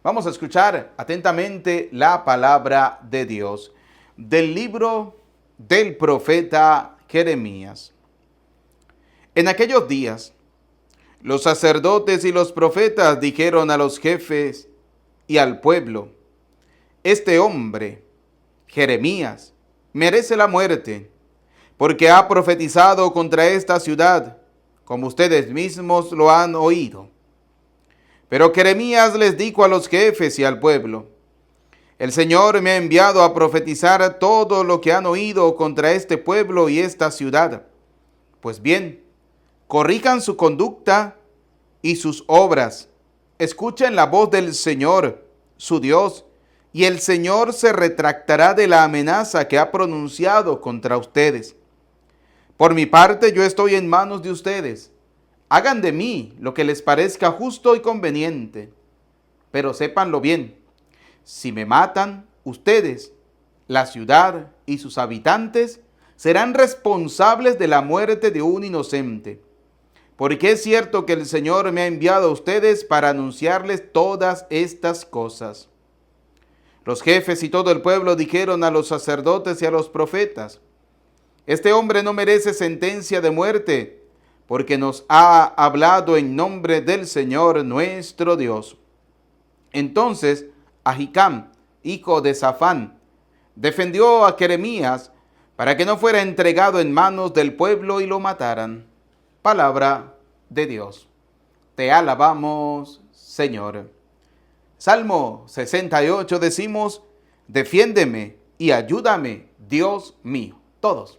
Vamos a escuchar atentamente la palabra de Dios del libro del profeta Jeremías. En aquellos días, los sacerdotes y los profetas dijeron a los jefes y al pueblo: este hombre, Jeremías, merece la muerte, porque ha profetizado contra esta ciudad, como ustedes mismos lo han oído. Pero Jeremías les dijo a los jefes y al pueblo: el Señor me ha enviado a profetizar todo lo que han oído contra este pueblo y esta ciudad. Pues bien, corrijan su conducta y sus obras. Escuchen la voz del Señor, su Dios, y el Señor se retractará de la amenaza que ha pronunciado contra ustedes. Por mi parte, yo estoy en manos de ustedes. Hagan de mí lo que les parezca justo y conveniente. Pero sépanlo bien, si me matan, ustedes, la ciudad y sus habitantes serán responsables de la muerte de un inocente. Porque es cierto que el Señor me ha enviado a ustedes para anunciarles todas estas cosas. Los jefes y todo el pueblo dijeron a los sacerdotes y a los profetas: este hombre no merece sentencia de muerte, porque nos ha hablado en nombre del Señor nuestro Dios. Entonces Ahicam, hijo de Safán, defendió a Jeremías para que no fuera entregado en manos del pueblo y lo mataran. Palabra de Dios. Te alabamos, Señor. Salmo 68 decimos: defiéndeme y ayúdame, Dios mío. Todos.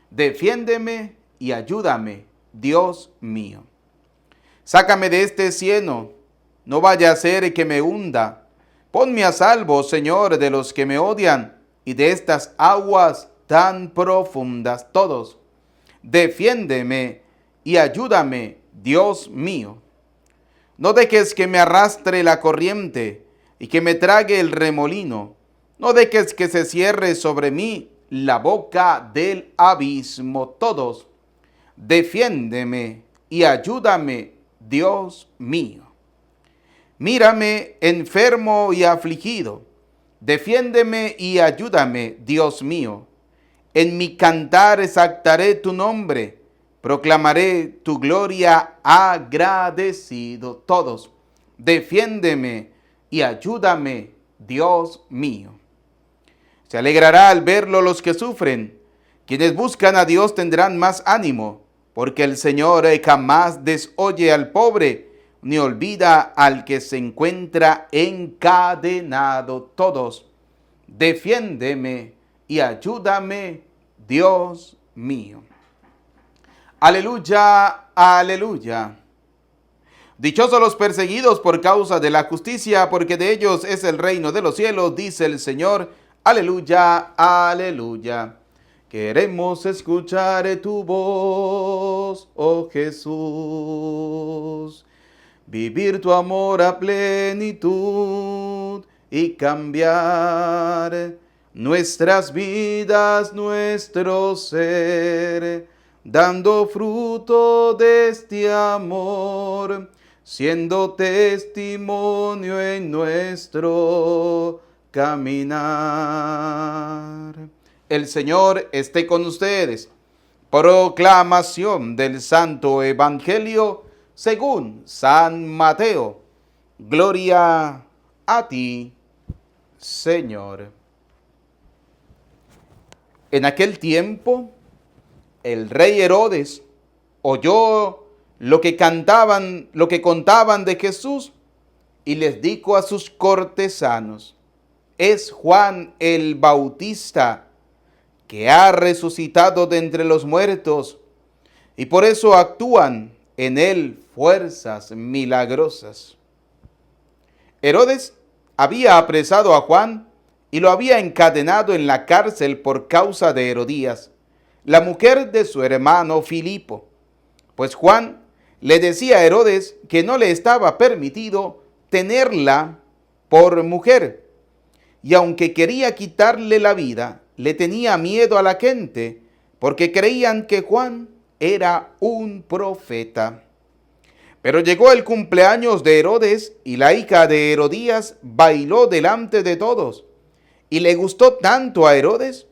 Defiéndeme y ayúdame, Dios mío. Sácame de este cieno, no vaya a ser que me hunda. Ponme a salvo, Señor, de los que me odian y de estas aguas tan profundas. Todos. Defiéndeme y ayúdame, Dios mío. No dejes que me arrastre la corriente y que me trague el remolino. No dejes que se cierre sobre mí la boca del abismo. Todos. Defiéndeme y ayúdame, Dios mío. Mírame enfermo y afligido. Defiéndeme y ayúdame, Dios mío. En mi cantar exaltaré tu nombre. Proclamaré tu gloria agradecido. Todos. Defiéndeme y ayúdame, Dios mío. Se alegrará al verlo los que sufren. Quienes buscan a Dios tendrán más ánimo, porque el Señor jamás desoye al pobre, ni olvida al que se encuentra encadenado. Todos. Defiéndeme y ayúdame, Dios mío. Aleluya, aleluya. Dichosos los perseguidos por causa de la justicia, porque de ellos es el reino de los cielos, dice el Señor. Aleluya, aleluya. Queremos escuchar tu voz, oh Jesús. Vivir tu amor a plenitud y cambiar nuestras vidas, nuestro ser, dando fruto de este amor, siendo testimonio en nuestro caminar. El Señor esté con ustedes. Proclamación del Santo Evangelio según San Mateo. Gloria a ti, Señor. En aquel tiempo, el rey Herodes oyó lo que contaban de Jesús y les dijo a sus cortesanos: es Juan el Bautista, que ha resucitado de entre los muertos, y por eso actúan en él fuerzas milagrosas. Herodes había apresado a Juan y lo había encadenado en la cárcel por causa de Herodías, la mujer de su hermano Filipo, pues Juan le decía a Herodes que no le estaba permitido tenerla por mujer, y aunque quería quitarle la vida, le tenía miedo a la gente, porque creían que Juan era un profeta. Pero llegó el cumpleaños de Herodes y la hija de Herodías bailó delante de todos. Y le gustó tanto a Herodes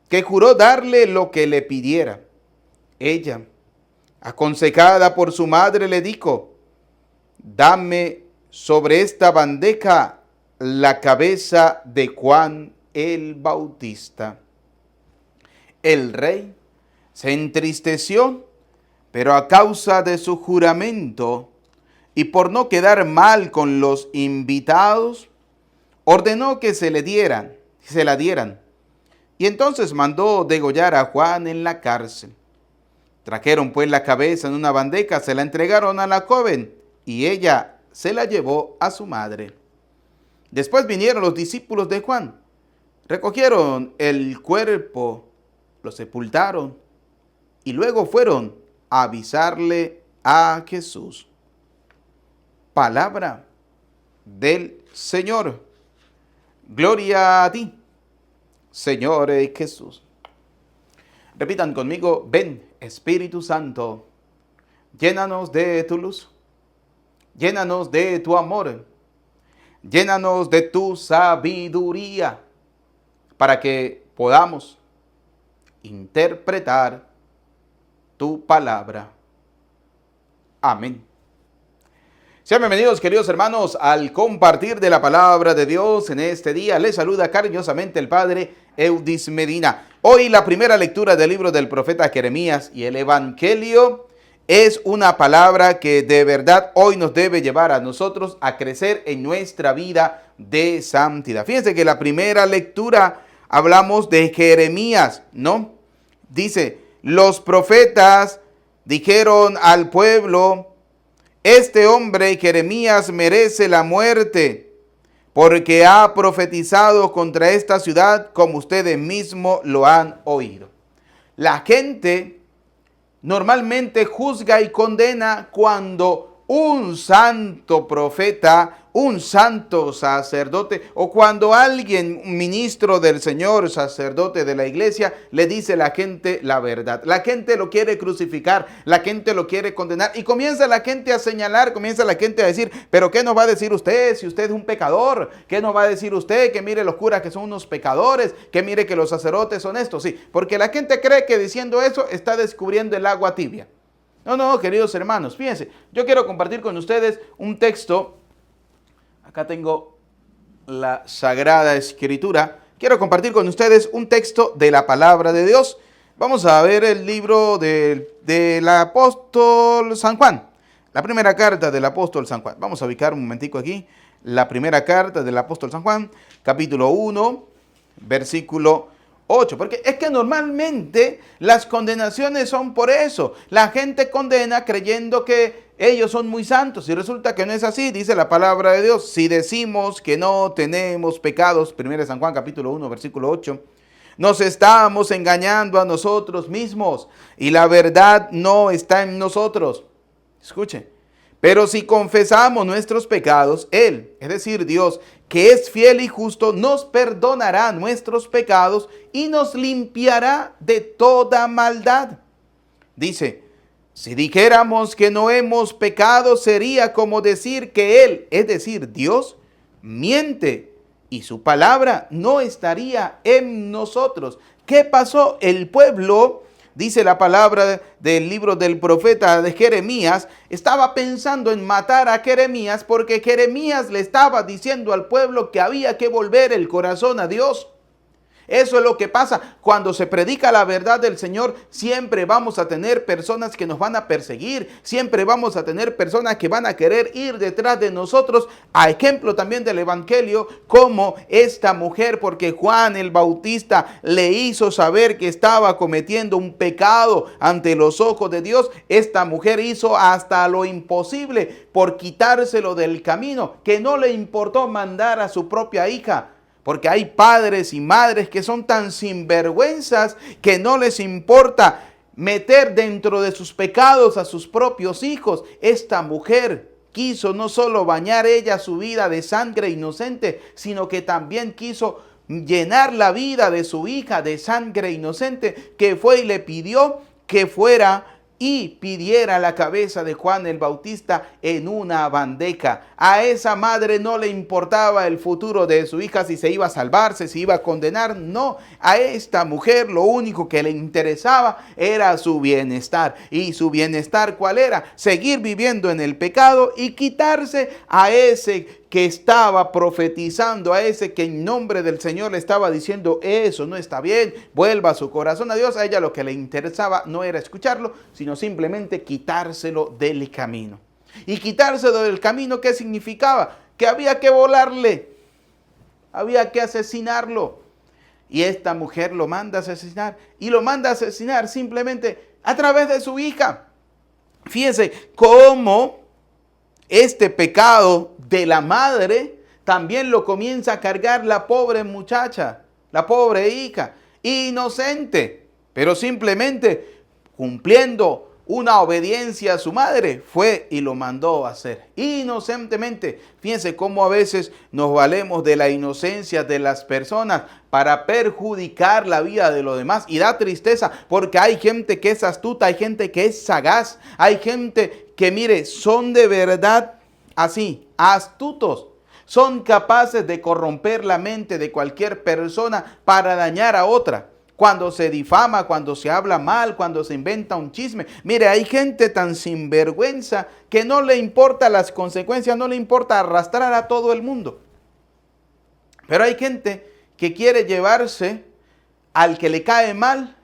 que juró darle lo que le pidiera. Ella, aconsejada por su madre, le dijo: dame sobre esta bandeja la cabeza de Juan el Bautista. El rey se entristeció, pero a causa de su juramento y por no quedar mal con los invitados, ordenó que se la dieran. Y entonces mandó degollar a Juan en la cárcel. Trajeron pues la cabeza en una bandeja, se la entregaron a la joven y ella se la llevó a su madre. Después vinieron los discípulos de Juan, recogieron el cuerpo, lo sepultaron y luego fueron a avisarle a Jesús. Palabra del Señor. Gloria a ti, Señor Jesús. Repitan conmigo: ven, Espíritu Santo, llénanos de tu luz, llénanos de tu amor, llénanos de tu sabiduría, para que podamos interpretar tu palabra. Amén. Sean bienvenidos, queridos hermanos, al compartir de la palabra de Dios en este día. Les saluda cariñosamente el Padre Eudis Medina. Hoy la primera lectura del libro del profeta Jeremías y el Evangelio es una palabra que de verdad hoy nos debe llevar a nosotros a crecer en nuestra vida de santidad. Fíjense que la primera lectura hablamos de Jeremías, ¿no? Dice: los profetas dijeron al pueblo: este hombre, Jeremías, merece la muerte, porque ha profetizado contra esta ciudad como ustedes mismos lo han oído. La gente normalmente juzga y condena cuando un santo profeta, un santo sacerdote, o cuando alguien, un ministro del Señor, sacerdote de la iglesia, le dice a la gente la verdad. La gente lo quiere crucificar, la gente lo quiere condenar y comienza la gente a señalar, comienza la gente a decir: pero ¿qué nos va a decir usted si usted es un pecador? ¿Qué nos va a decir usted? Que mire los curas que son unos pecadores, que mire que los sacerdotes son estos. Sí, porque la gente cree que diciendo eso está descubriendo el agua tibia. No, queridos hermanos, fíjense, yo quiero compartir con ustedes un texto. Acá tengo la Sagrada Escritura. Quiero compartir con ustedes un texto de la palabra de Dios. Vamos a ver el libro del apóstol San Juan. La primera carta del apóstol San Juan. Vamos a ubicar un momentico aquí. La primera carta del apóstol San Juan, capítulo 1, versículo 8, porque es que normalmente las condenaciones son por eso. La gente condena creyendo que ellos son muy santos y resulta que no es así. Dice la palabra de Dios: si decimos que no tenemos pecados, 1 San Juan capítulo 1 versículo 8, nos estamos engañando a nosotros mismos y la verdad no está en nosotros. Escuchen: pero si confesamos nuestros pecados, Él, es decir, Dios, que es fiel y justo, nos perdonará nuestros pecados y nos limpiará de toda maldad. Dice: si dijéramos que no hemos pecado, sería como decir que Él, es decir, Dios, miente y su palabra no estaría en nosotros. ¿Qué pasó? El pueblo, dice la palabra del libro del profeta de Jeremías, estaba pensando en matar a Jeremías porque Jeremías le estaba diciendo al pueblo que había que volver el corazón a Dios. Eso es lo que pasa cuando se predica la verdad del Señor. Siempre vamos a tener personas que nos van a perseguir. Siempre vamos a tener personas que van a querer ir detrás de nosotros. A ejemplo también del Evangelio, como esta mujer, porque Juan el Bautista le hizo saber que estaba cometiendo un pecado ante los ojos de Dios. Esta mujer hizo hasta lo imposible por quitárselo del camino, que no le importó mandar a su propia hija. Porque hay padres y madres que son tan sinvergüenzas que no les importa meter dentro de sus pecados a sus propios hijos. Esta mujer quiso no solo bañar ella su vida de sangre inocente, sino que también quiso llenar la vida de su hija de sangre inocente, que fue y le pidió que fuera y pidiera la cabeza de Juan el Bautista en una bandeja. A esa madre no le importaba el futuro de su hija, si se iba a salvarse, si iba a condenar. No, a esta mujer lo único que le interesaba era su bienestar. ¿Y su bienestar cuál era? Seguir viviendo en el pecado y quitarse a ese que estaba profetizando, a ese que en nombre del Señor le estaba diciendo eso no está bien, vuelva su corazón a Dios. A ella lo que le interesaba no era escucharlo, sino simplemente quitárselo del camino. Y quitárselo del camino, ¿qué significaba? Que había que volarle, había que asesinarlo. Y esta mujer lo manda a asesinar, y lo manda a asesinar simplemente a través de su hija. Fíjense cómo este pecado de la madre también lo comienza a cargar la pobre muchacha, la pobre hija, inocente, pero simplemente cumpliendo una obediencia a su madre, fue y lo mandó a hacer inocentemente. Fíjense cómo a veces nos valemos de la inocencia de las personas para perjudicar la vida de los demás. Y da tristeza porque hay gente que es astuta, hay gente que es sagaz, hay gente que, mire, son de verdad así, astutos. Son capaces de corromper la mente de cualquier persona para dañar a otra. Cuando se difama, cuando se habla mal, cuando se inventa un chisme. Mire, hay gente tan sinvergüenza que no le importa las consecuencias, no le importa arrastrar a todo el mundo. Pero hay gente que quiere llevarse al que le cae mal,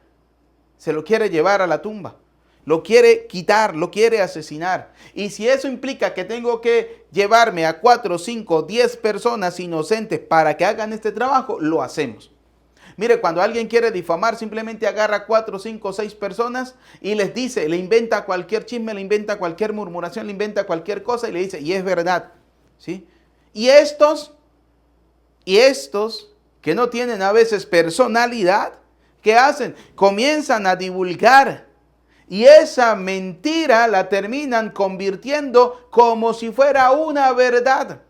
se lo quiere llevar a la tumba. Lo quiere quitar, lo quiere asesinar. Y si eso implica que tengo que llevarme a 4, 5, 10 personas inocentes para que hagan este trabajo, lo hacemos. Mire, cuando alguien quiere difamar, simplemente agarra 4, 5, 6 personas y les dice, le inventa cualquier chisme, le inventa cualquier murmuración, le inventa cualquier cosa y le dice, y es verdad, ¿sí? Y estos que no tienen a veces personalidad, ¿qué hacen? Comienzan a divulgar y esa mentira la terminan convirtiendo como si fuera una verdad.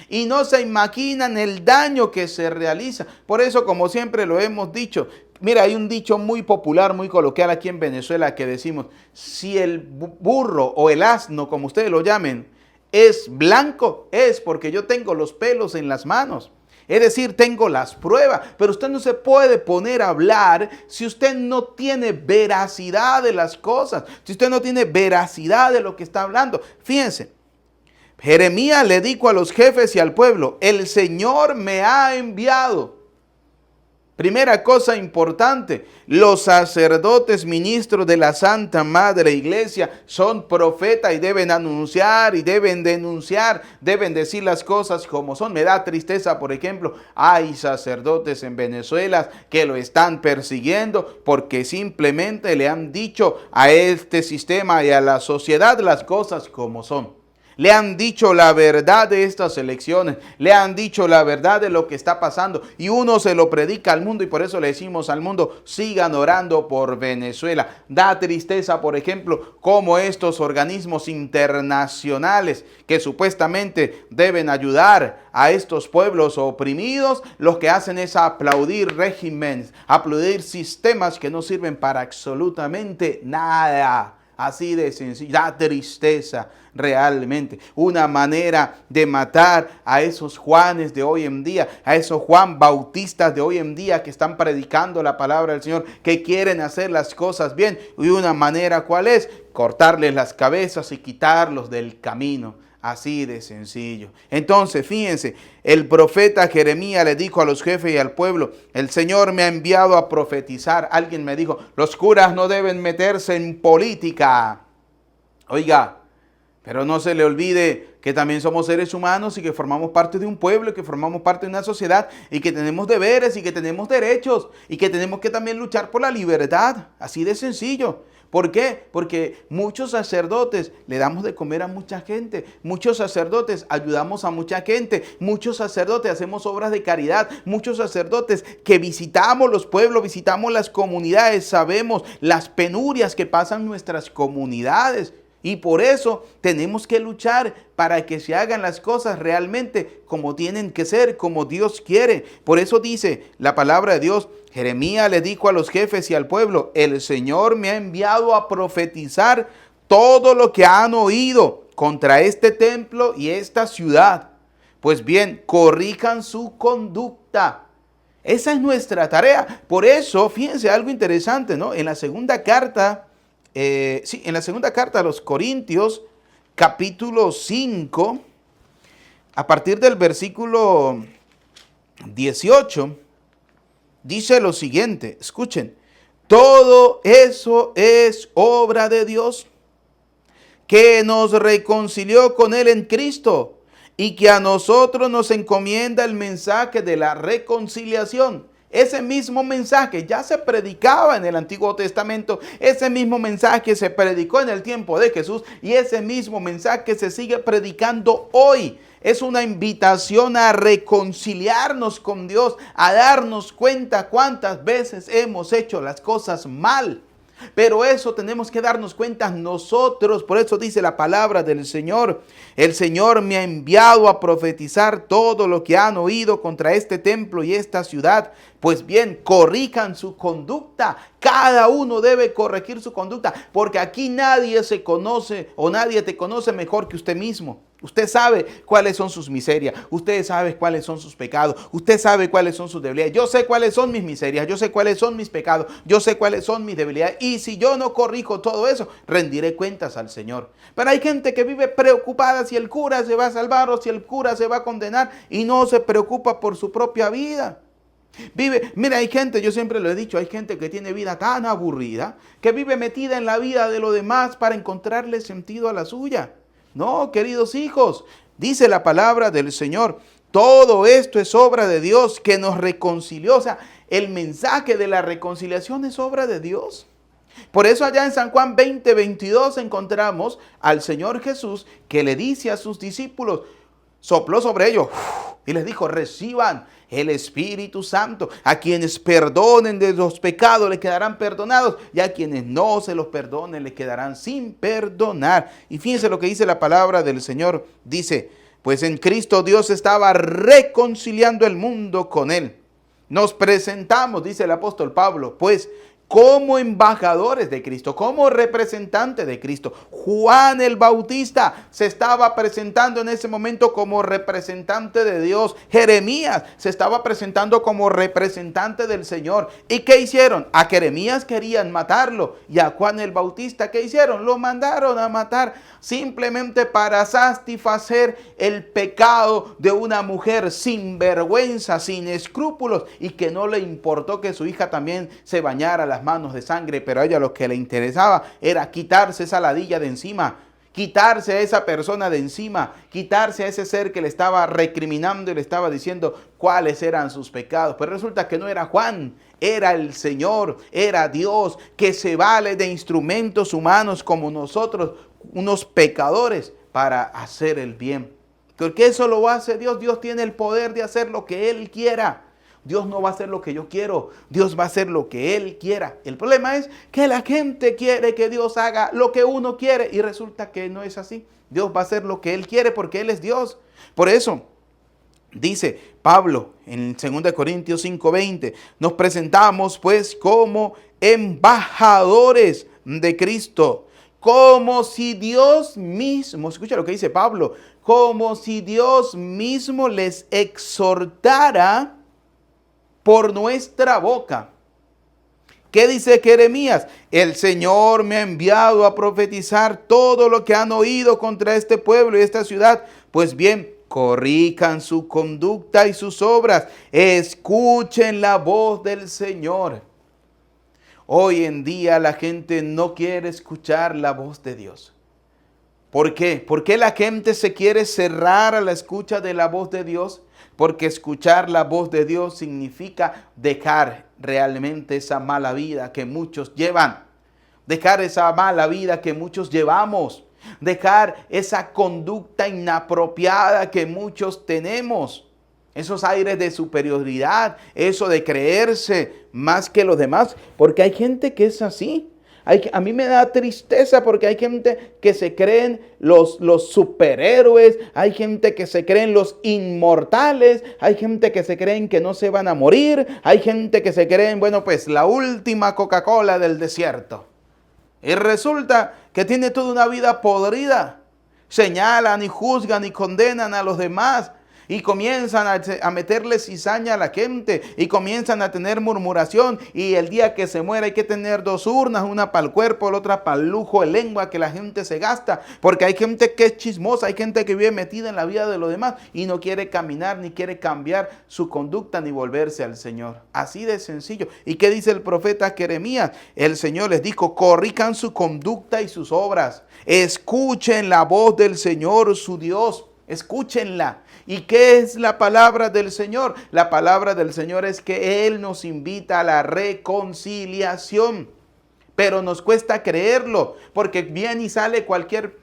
Y no se imaginan el daño que se realiza. Por eso, como siempre lo hemos dicho, mira, hay un dicho muy popular, muy coloquial aquí en Venezuela que decimos, si el burro o el asno, como ustedes lo llamen, es blanco, es porque yo tengo los pelos en las manos. Es decir, tengo las pruebas, pero usted no se puede poner a hablar si usted no tiene veracidad de las cosas, si usted no tiene veracidad de lo que está hablando. Fíjense. Jeremías le dijo a los jefes y al pueblo, el Señor me ha enviado. Primera cosa importante, los sacerdotes ministros de la Santa Madre Iglesia son profetas y deben anunciar y deben denunciar, deben decir las cosas como son. Me da tristeza, por ejemplo, hay sacerdotes en Venezuela que lo están persiguiendo porque simplemente le han dicho a este sistema y a la sociedad las cosas como son. Le han dicho la verdad de estas elecciones, le han dicho la verdad de lo que está pasando y uno se lo predica al mundo y por eso le decimos al mundo, sigan orando por Venezuela. Da tristeza, por ejemplo, cómo estos organismos internacionales que supuestamente deben ayudar a estos pueblos oprimidos, lo que hacen es aplaudir regímenes, aplaudir sistemas que no sirven para absolutamente nada. Así de sencillo, da tristeza realmente. Una manera de matar a esos Juanes de hoy en día, a esos Juan Bautistas de hoy en día que están predicando la palabra del Señor, que quieren hacer las cosas bien. Y una manera, ¿cuál es? Cortarles las cabezas y quitarlos del camino. Así de sencillo. Entonces, fíjense, el profeta Jeremías le dijo a los jefes y al pueblo, el Señor me ha enviado a profetizar. Alguien me dijo, los curas no deben meterse en política. Oiga, pero no se le olvide que también somos seres humanos y que formamos parte de un pueblo, y que formamos parte de una sociedad y que tenemos deberes y que tenemos derechos y que tenemos que también luchar por la libertad. Así de sencillo. ¿Por qué? Porque muchos sacerdotes le damos de comer a mucha gente, muchos sacerdotes ayudamos a mucha gente, muchos sacerdotes hacemos obras de caridad, muchos sacerdotes que visitamos los pueblos, visitamos las comunidades, sabemos las penurias que pasan nuestras comunidades. Y por eso tenemos que luchar para que se hagan las cosas realmente como tienen que ser, como Dios quiere. Por eso dice la palabra de Dios, Jeremías le dijo a los jefes y al pueblo, el Señor me ha enviado a profetizar todo lo que han oído contra este templo y esta ciudad. Pues bien, corrijan su conducta. Esa es nuestra tarea. Por eso, fíjense algo interesante, ¿no? En la segunda carta, en la segunda carta a los Corintios, capítulo 5, a partir del versículo 18, dice lo siguiente, escuchen, todo eso es obra de Dios, que nos reconcilió con Él en Cristo y que a nosotros nos encomienda el mensaje de la reconciliación. Ese mismo mensaje ya se predicaba en el Antiguo Testamento, ese mismo mensaje se predicó en el tiempo de Jesús y ese mismo mensaje se sigue predicando hoy. Es una invitación a reconciliarnos con Dios, a darnos cuenta cuántas veces hemos hecho las cosas mal. Pero eso tenemos que darnos cuenta nosotros. Por eso dice la palabra del Señor. El Señor me ha enviado a profetizar todo lo que han oído contra este templo y esta ciudad. Pues bien, corrijan su conducta. Cada uno debe corregir su conducta. Porque aquí nadie se conoce o nadie te conoce mejor que usted mismo. Usted sabe cuáles son sus miserias, usted sabe cuáles son sus pecados, usted sabe cuáles son sus debilidades. Yo sé cuáles son mis miserias, yo sé cuáles son mis pecados, yo sé cuáles son mis debilidades. Y si yo no corrijo todo eso, rendiré cuentas al Señor. Pero hay gente que vive preocupada si el cura se va a salvar o si el cura se va a condenar y no se preocupa por su propia vida. Mira, hay gente, yo siempre lo he dicho, hay gente que tiene vida tan aburrida que vive metida en la vida de los demás para encontrarle sentido a la suya. No, queridos hijos, dice la palabra del Señor, todo esto es obra de Dios que nos reconcilió. O sea, el mensaje de la reconciliación es obra de Dios. Por eso allá en San Juan 20:22 encontramos al Señor Jesús que le dice a sus discípulos, sopló sobre ellos y les dijo, reciban el Espíritu Santo. A quienes perdonen de los pecados les quedarán perdonados y a quienes no se los perdonen les quedarán sin perdonar. Y fíjense lo que dice la palabra del Señor. Dice, pues en Cristo Dios estaba reconciliando el mundo con Él. Nos presentamos, dice el apóstol Pablo, pues como embajadores de Cristo, como representantes de Cristo. Juan el Bautista se estaba presentando en ese momento como representante de Dios. Jeremías se estaba presentando como representante del Señor. ¿Y qué hicieron? A Jeremías querían matarlo y a Juan el Bautista, ¿qué hicieron? Lo mandaron a matar simplemente para satisfacer el pecado de una mujer sin vergüenza, sin escrúpulos y que no le importó que su hija también se bañara las manos de sangre, pero a ella lo que le interesaba era quitarse esa ladilla de encima, quitarse a esa persona de encima, quitarse a ese ser que le estaba recriminando y le estaba diciendo cuáles eran sus pecados. Pero resulta que no era Juan, era el Señor, era Dios, que se vale de instrumentos humanos como nosotros, unos pecadores, para hacer el bien. Porque eso lo hace Dios. Dios tiene el poder de hacer lo que Él quiera. Dios no va a hacer lo que yo quiero, Dios va a hacer lo que Él quiera. El problema es que la gente quiere que Dios haga lo que uno quiere y resulta que no es así. Dios va a hacer lo que Él quiere porque Él es Dios. Por eso dice Pablo en 2 Corintios 5:20, nos presentamos pues como embajadores de Cristo, como si Dios mismo, escucha lo que dice Pablo, como si Dios mismo les exhortara por nuestra boca. ¿Qué dice Jeremías? El Señor me ha enviado a profetizar todo lo que han oído contra este pueblo y esta ciudad. Pues bien, corrijan su conducta y sus obras. Escuchen la voz del Señor. Hoy en día la gente no quiere escuchar la voz de Dios. ¿Por qué? ¿Por qué la gente se quiere cerrar a la escucha de la voz de Dios? Porque escuchar la voz de Dios significa dejar realmente esa mala vida que muchos llevan. Dejar esa mala vida que muchos llevamos. Dejar esa conducta inapropiada que muchos tenemos. Esos aires de superioridad, eso de creerse más que los demás. Porque hay gente que es así. A mí me da tristeza porque hay gente que se creen los superhéroes, hay gente que se creen los inmortales, hay gente que se creen que no se van a morir, hay gente que se creen, bueno, pues la última Coca-Cola del desierto. Y resulta que tiene toda una vida podrida. Señalan y juzgan y condenan a los demás. Y comienzan a meterle cizaña a la gente. Y comienzan a tener murmuración. Y el día que se muera hay que tener 2 urnas. Una para el cuerpo, la otra para el lujo de lengua que la gente se gasta. Porque hay gente que es chismosa. Hay gente que vive metida en la vida de los demás. Y no quiere caminar, ni quiere cambiar su conducta, ni volverse al Señor. Así de sencillo. ¿Y qué dice el profeta Jeremías? El Señor les dijo, corrijan su conducta y sus obras. Escuchen la voz del Señor su Dios. Escúchenla. ¿Y qué es la palabra del Señor? La palabra del Señor es que Él nos invita a la reconciliación. Pero nos cuesta creerlo, porque viene y sale cualquier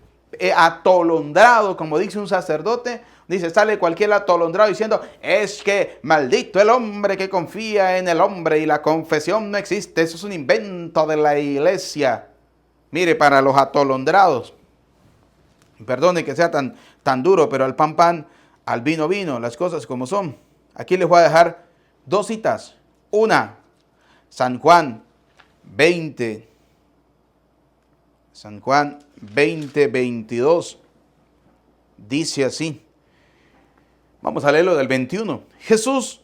atolondrado, como dice un sacerdote. Dice, sale cualquier atolondrado diciendo, es que maldito el hombre que confía en el hombre y la confesión no existe. Eso es un invento de la iglesia. Mire, para los atolondrados, perdone que sea tan duro, pero al pan, al vino, las cosas como son. Aquí les voy a dejar 2 citas. Una, San Juan 20, 22. Dice así. Vamos a leerlo del 21. Jesús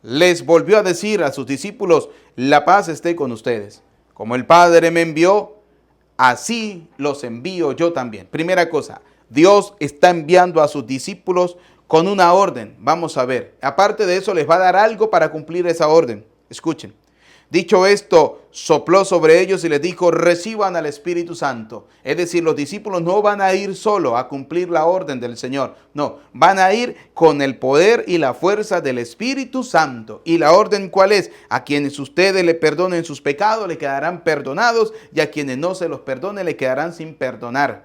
les volvió a decir a sus discípulos, la paz esté con ustedes. Como el Padre me envió, así los envío yo también. Primera cosa, Dios está enviando a sus discípulos con una orden. Vamos a ver. Aparte de eso, les va a dar algo para cumplir esa orden. Escuchen. Dicho esto, sopló sobre ellos y les dijo, reciban al Espíritu Santo. Es decir, los discípulos no van a ir solo a cumplir la orden del Señor. No, van a ir con el poder y la fuerza del Espíritu Santo. ¿Y la orden cuál es? A quienes ustedes le perdonen sus pecados, le quedarán perdonados. Y a quienes no se los perdone, le quedarán sin perdonar.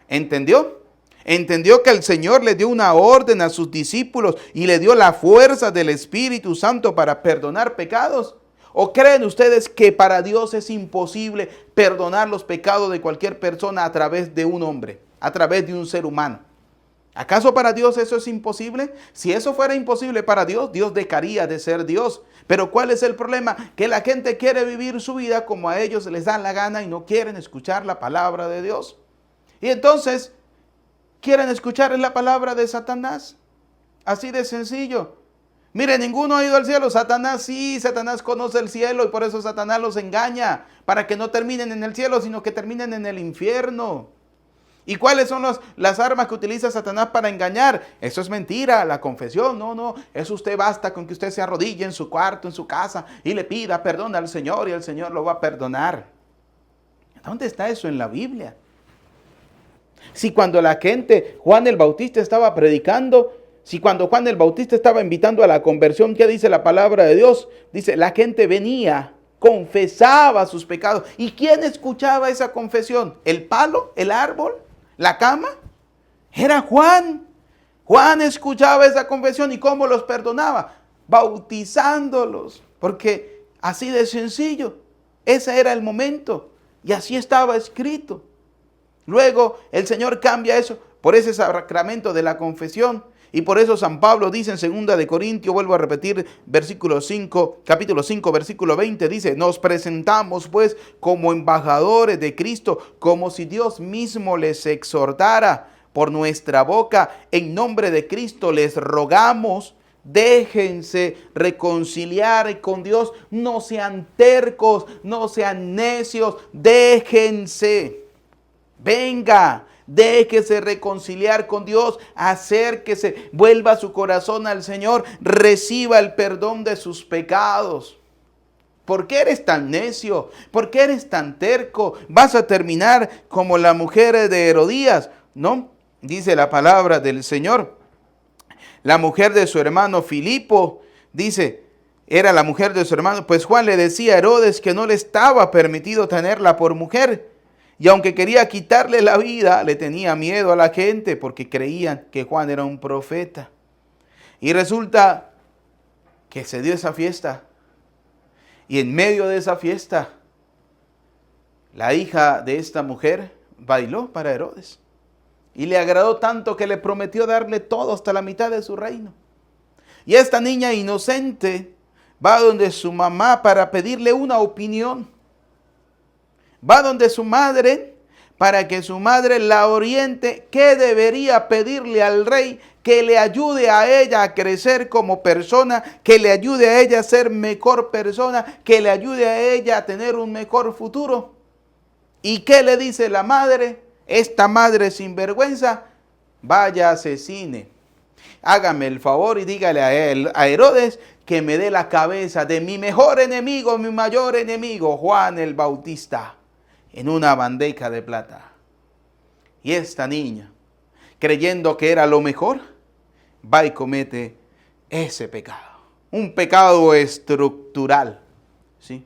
¿Entendió? Entendió que el Señor le dio una orden a sus discípulos y le dio la fuerza del Espíritu Santo para perdonar pecados. ¿O creen ustedes que para Dios es imposible perdonar los pecados de cualquier persona a través de un hombre, a través de un ser humano? ¿Acaso para Dios eso es imposible? Si eso fuera imposible para Dios, Dios dejaría de ser Dios. Pero ¿cuál es el problema? Que la gente quiere vivir su vida como a ellos les da la gana y no quieren escuchar la palabra de Dios. Y entonces, ¿quieren escuchar la palabra de Satanás? Así de sencillo. Mire, ninguno ha ido al cielo. Satanás sí, Satanás conoce el cielo y por eso Satanás los engaña. Para que no terminen en el cielo, sino que terminen en el infierno. ¿Y cuáles son las armas que utiliza Satanás para engañar? Eso es mentira, la confesión. No, eso usted basta con que usted se arrodille en su cuarto, en su casa y le pida perdón al Señor y el Señor lo va a perdonar. ¿Dónde está eso en la Biblia? Si cuando la gente, Juan el Bautista estaba predicando, si cuando Juan el Bautista estaba invitando a la conversión, ¿qué dice la palabra de Dios? Dice, la gente venía, confesaba sus pecados. ¿Y quién escuchaba esa confesión? ¿El palo? ¿El árbol? ¿La cama? Era Juan. Juan escuchaba esa confesión y ¿cómo los perdonaba? Bautizándolos. Porque así de sencillo, ese era el momento y así estaba escrito. Luego el Señor cambia eso por ese sacramento de la confesión. Y por eso San Pablo dice en 2 de Corintios, vuelvo a repetir, capítulo 5, versículo 20, dice, nos presentamos pues como embajadores de Cristo, como si Dios mismo les exhortara por nuestra boca. En nombre de Cristo les rogamos, déjense reconciliar con Dios, no sean tercos, no sean necios, déjense. Venga, déjese reconciliar con Dios, acérquese, vuelva su corazón al Señor, reciba el perdón de sus pecados. ¿Por qué eres tan necio? ¿Por qué eres tan terco? Vas a terminar como la mujer de Herodías, ¿no? Dice la palabra del Señor. La mujer de su hermano Filipo, dice, era la mujer de su hermano, pues Juan le decía a Herodes que no le estaba permitido tenerla por mujer. Y aunque quería quitarle la vida, le tenía miedo a la gente porque creían que Juan era un profeta. Y resulta que se dio esa fiesta. Y en medio de esa fiesta, La hija de esta mujer bailó para Herodes y le agradó tanto que le prometió darle todo hasta la mitad de su reino. Y esta niña inocente va donde su mamá para pedirle una opinión. Va donde su madre para que su madre la oriente qué debería pedirle al rey, que le ayude a ella a crecer como persona, que le ayude a ella a ser mejor persona, que le ayude a ella a tener un mejor futuro. ¿Y qué le dice la madre? Esta madre sinvergüenza, vaya, asesine. Hágame el favor y dígale a Herodes que me dé la cabeza de mi mejor enemigo, mi mayor enemigo, Juan el Bautista, en una bandeja de plata. Y esta niña, creyendo que era lo mejor, va y comete ese pecado. Un pecado estructural, ¿sí?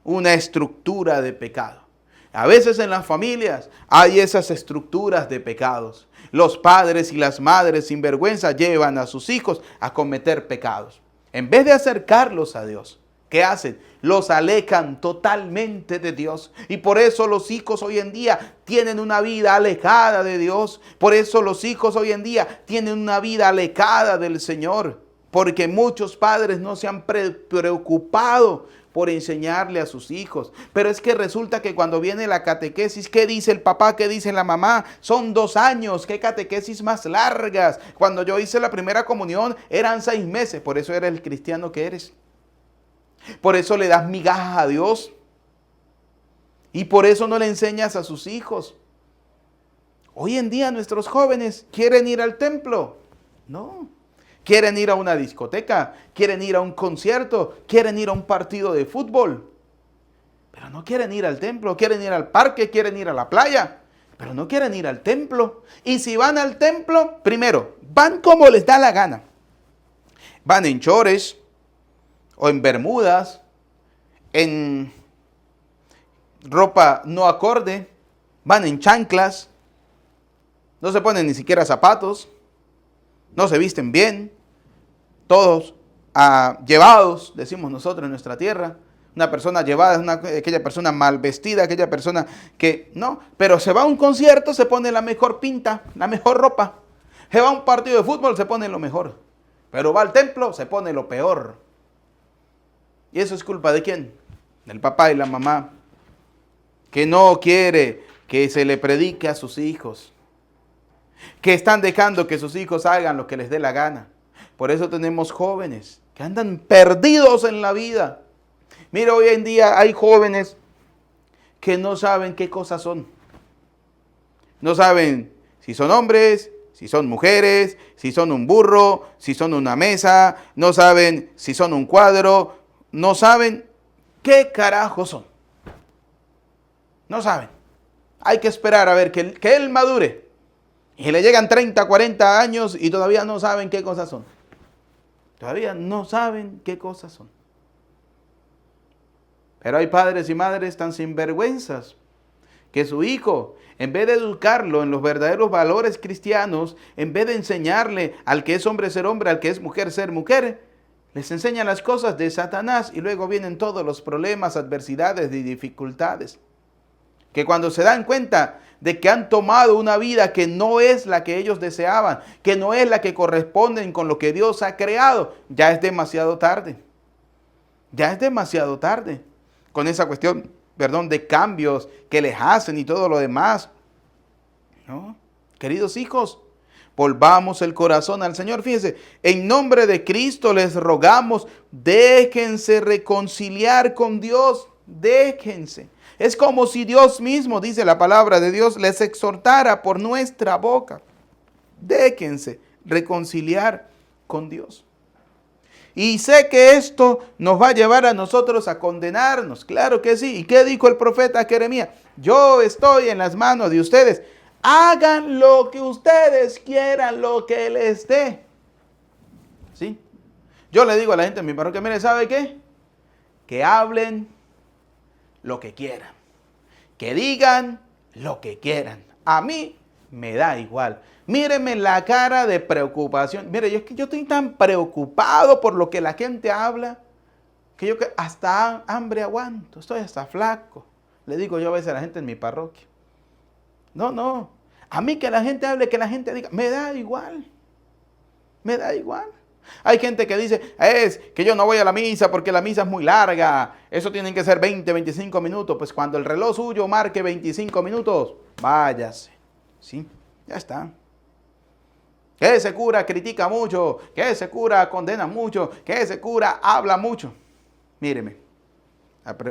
Una estructura de pecado. A veces en las familias hay esas estructuras de pecados. Los padres y las madres sin vergüenza llevan a sus hijos a cometer pecados. En vez de acercarlos a Dios, ¿qué hacen? Los alejan totalmente de Dios. Y por eso los hijos hoy en día tienen una vida alejada de Dios. Por eso los hijos hoy en día tienen una vida alejada del Señor. Porque muchos padres no se han preocupado por enseñarle a sus hijos. Pero es que resulta que cuando viene la catequesis, ¿qué dice el papá? ¿Qué dice la mamá? Son 2 años, ¿qué catequesis más largas? Cuando yo hice la primera comunión eran 6 meses, por eso eres el cristiano que eres. Por eso le das migajas a Dios. Y por eso no le enseñas a sus hijos. Hoy en día nuestros jóvenes quieren ir al templo. No. Quieren ir a una discoteca, quieren ir a un concierto, quieren ir a un partido de fútbol. Pero no quieren ir al templo, quieren ir al parque, quieren ir a la playa. Pero no quieren ir al templo. Y si van al templo, primero, van como les da la gana. Van en chores, o en bermudas, en ropa no acorde, van en chanclas, no se ponen ni siquiera zapatos, no se visten bien, todos llevados, decimos nosotros en nuestra tierra. Una persona llevada es aquella persona mal vestida, aquella persona que no, pero se va a un concierto, se pone la mejor pinta, la mejor ropa. Se va a un partido de fútbol, se pone lo mejor, pero va al templo, se pone lo peor. ¿Y eso es culpa de quién? Del papá y la mamá, que no quiere que se le predique a sus hijos, que están dejando que sus hijos hagan lo que les dé la gana. Por eso tenemos jóvenes que andan perdidos en la vida. Mira, hoy en día hay jóvenes que no saben qué cosas son. No saben si son hombres, si son mujeres, si son un burro, si son una mesa. No saben si son un cuadro. No saben qué carajo son. No saben. Hay que esperar a ver que él madure. Y le llegan 30, 40 años y todavía no saben qué cosas son. Todavía no saben qué cosas son. Pero hay padres y madres tan sinvergüenzas que su hijo, en vez de educarlo en los verdaderos valores cristianos, en vez de enseñarle al que es hombre ser hombre, al que es mujer ser mujer, les enseña las cosas de Satanás y luego vienen todos los problemas, adversidades y dificultades. Que cuando se dan cuenta de que han tomado una vida que no es la que ellos deseaban, que no es la que corresponde con lo que Dios ha creado, ya es demasiado tarde. Ya es demasiado tarde. Con esa cuestión, de cambios que les hacen y todo lo demás. ¿No? Queridos hijos, volvamos el corazón al Señor. Fíjense, en nombre de Cristo les rogamos, déjense reconciliar con Dios. Déjense. Es como si Dios mismo, dice la palabra de Dios, les exhortara por nuestra boca. Déjense reconciliar con Dios. Y sé que esto nos va a llevar a nosotros a condenarnos. Claro que sí. ¿Y qué dijo el profeta Jeremías? Yo estoy en las manos de ustedes. Hagan lo que ustedes quieran, lo que les dé. ¿Sí? Yo le digo a la gente en mi parroquia, mire, ¿sabe qué? Que hablen lo que quieran, que digan lo que quieran. A mí me da igual. Míreme la cara de preocupación. Mire, yo estoy tan preocupado por lo que la gente habla, que yo hasta hambre aguanto, estoy hasta flaco. Le digo yo a veces a la gente en mi parroquia. No. A mí que la gente hable, que la gente diga, me da igual. Me da igual. Hay gente que dice, es que yo no voy a la misa porque la misa es muy larga. Eso tienen que ser 20, 25 minutos. Pues cuando el reloj suyo marque 25 minutos, váyase. ¿Sí? Ya está. Que ese cura critica mucho, que ese cura condena mucho, que ese cura habla mucho. Míreme,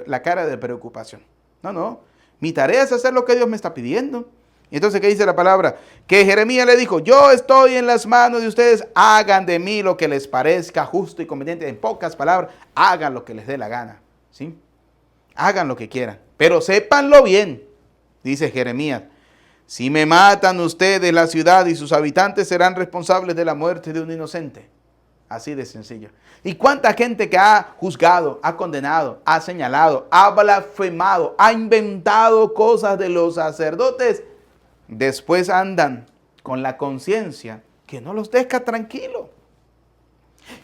la cara de preocupación. No. Mi tarea es hacer lo que Dios me está pidiendo. Y entonces, ¿qué dice la palabra? Que Jeremías le dijo, yo estoy en las manos de ustedes, hagan de mí lo que les parezca justo y conveniente. En pocas palabras, hagan lo que les dé la gana. ¿Sí? Hagan lo que quieran, pero sépanlo bien, dice Jeremías. Si me matan ustedes, la ciudad y sus habitantes serán responsables de la muerte de un inocente. Así de sencillo. ¿Y cuánta gente que ha juzgado, ha condenado, ha señalado, ha blasfemado, ha inventado cosas de los sacerdotes? Después andan con la conciencia que no los deja tranquilo.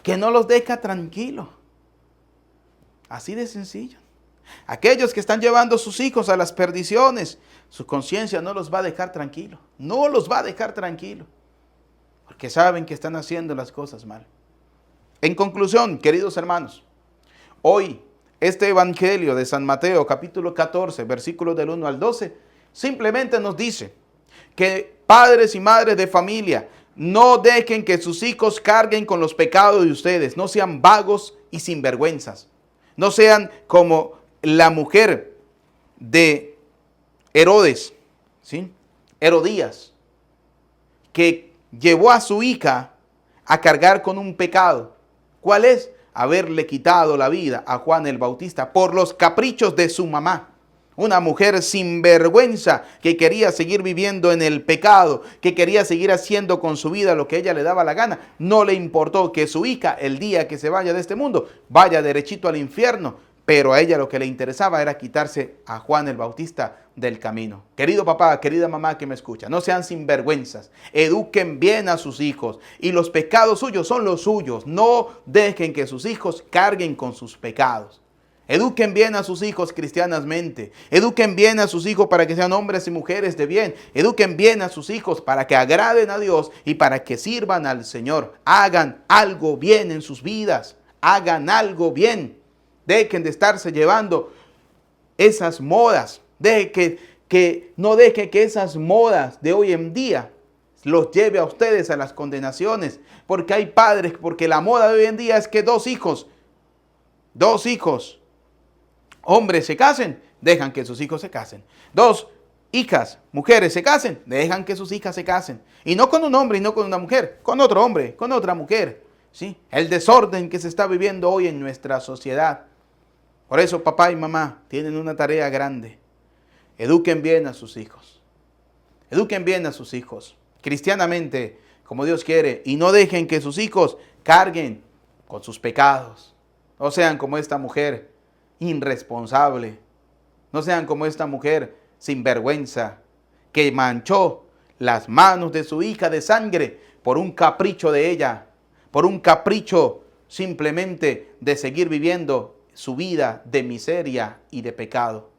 Que no los deja tranquilo. Así de sencillo. Aquellos que están llevando a sus hijos a las perdiciones, su conciencia no los va a dejar tranquilo. No los va a dejar tranquilo. Porque saben que están haciendo las cosas mal. En conclusión, queridos hermanos, hoy este evangelio de San Mateo, capítulo 14, versículos del 1 al 12, simplemente nos dice que padres y madres de familia no dejen que sus hijos carguen con los pecados de ustedes. No sean vagos y sinvergüenzas. No sean como la mujer de Herodes, ¿sí? Herodías, que llevó a su hija a cargar con un pecado. ¿Cuál es? Haberle quitado la vida a Juan el Bautista por los caprichos de su mamá. Una mujer sin vergüenza que quería seguir viviendo en el pecado, que quería seguir haciendo con su vida lo que ella le daba la gana. No le importó que su hija, el día que se vaya de este mundo, vaya derechito al infierno. Pero a ella lo que le interesaba era quitarse a Juan el Bautista del camino. Querido papá, querida mamá que me escucha, no sean sinvergüenzas. Eduquen bien a sus hijos. Y los pecados suyos son los suyos. No dejen que sus hijos carguen con sus pecados. Eduquen bien a sus hijos cristianamente. Eduquen bien a sus hijos para que sean hombres y mujeres de bien. Eduquen bien a sus hijos para que agraden a Dios y para que sirvan al Señor. Hagan algo bien en sus vidas. Hagan algo bien. Dejen de estarse llevando esas modas. No dejen que esas modas de hoy en día los lleve a ustedes a las condenaciones. Porque hay padres, porque la moda de hoy en día es que dos hijos, hombres se casen, dejan que sus hijos se casen. Dos hijas, mujeres se casen, dejan que sus hijas se casen. Y no con un hombre y no con una mujer, con otro hombre, con otra mujer. ¿Sí? El desorden que se está viviendo hoy en nuestra sociedad. Por eso papá y mamá tienen una tarea grande. Eduquen bien a sus hijos. Eduquen bien a sus hijos, cristianamente, como Dios quiere. Y no dejen que sus hijos carguen con sus pecados. No sean como esta mujer irresponsable. No sean como esta mujer sinvergüenza que manchó las manos de su hija de sangre por un capricho de ella, por un capricho simplemente de seguir viviendo su vida de miseria y de pecado.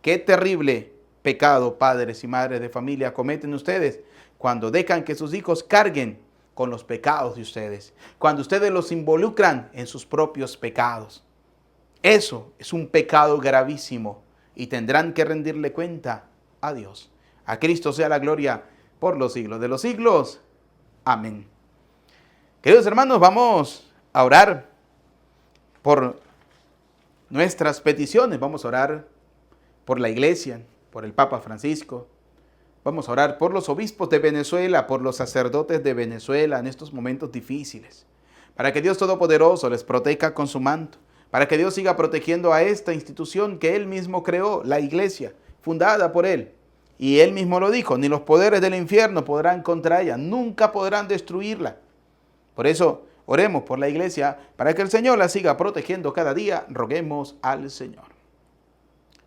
Qué terrible pecado, padres y madres de familia, cometen ustedes cuando dejan que sus hijos carguen con los pecados de ustedes, cuando ustedes los involucran en sus propios pecados. Eso es un pecado gravísimo y tendrán que rendirle cuenta a Dios. A Cristo sea la gloria por los siglos de los siglos. Amén. Queridos hermanos, vamos a orar por nuestras peticiones. Vamos a orar por la iglesia, por el Papa Francisco. Vamos a orar por los obispos de Venezuela, por los sacerdotes de Venezuela en estos momentos difíciles. Para que Dios Todopoderoso les proteja con su manto. Para que Dios siga protegiendo a esta institución que Él mismo creó, la iglesia, fundada por Él. Y Él mismo lo dijo, ni los poderes del infierno podrán contra ella, nunca podrán destruirla. Por eso, oremos por la iglesia, para que el Señor la siga protegiendo cada día. Roguemos al Señor.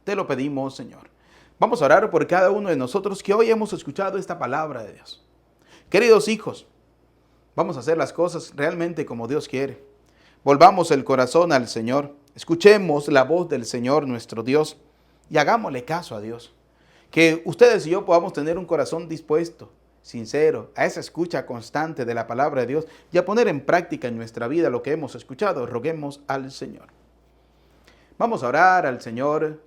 Te lo pedimos, Señor. Vamos a orar por cada uno de nosotros que hoy hemos escuchado esta palabra de Dios. Queridos hijos, vamos a hacer las cosas realmente como Dios quiere. Volvamos el corazón al Señor. Escuchemos la voz del Señor nuestro Dios y hagámosle caso a Dios. Que ustedes y yo podamos tener un corazón dispuesto, sincero, a esa escucha constante de la palabra de Dios y a poner en práctica en nuestra vida lo que hemos escuchado. Roguemos al Señor. Vamos a orar al Señor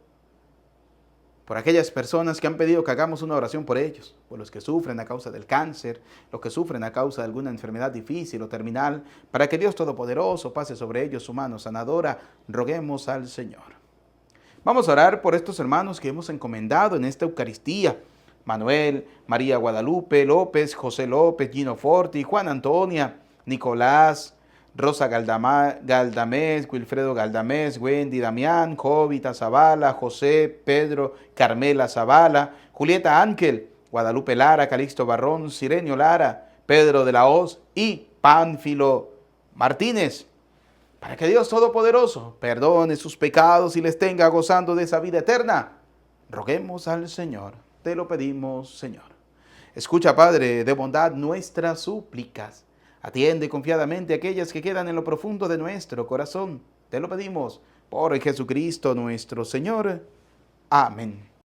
por aquellas personas que han pedido que hagamos una oración por ellos, por los que sufren a causa del cáncer, los que sufren a causa de alguna enfermedad difícil o terminal, para que Dios Todopoderoso pase sobre ellos su mano sanadora. Roguemos al Señor. Vamos a orar por estos hermanos que hemos encomendado en esta Eucaristía. Manuel, María Guadalupe López, José López, Gino Forti, Juan Antonia, Nicolás, Rosa Galdamés, Wilfredo Galdamés, Wendy Damián, Jovita Zavala, José, Pedro, Carmela Zavala, Julieta Ángel, Guadalupe Lara, Calixto Barrón, Sirenio Lara, Pedro de la Hoz y Pánfilo Martínez. Para que Dios Todopoderoso perdone sus pecados y les tenga gozando de esa vida eterna. Roguemos al Señor. Te lo pedimos, Señor. Escucha, Padre, de bondad nuestras súplicas. Atiende confiadamente a aquellas que quedan en lo profundo de nuestro corazón. Te lo pedimos por Jesucristo nuestro Señor. Amén.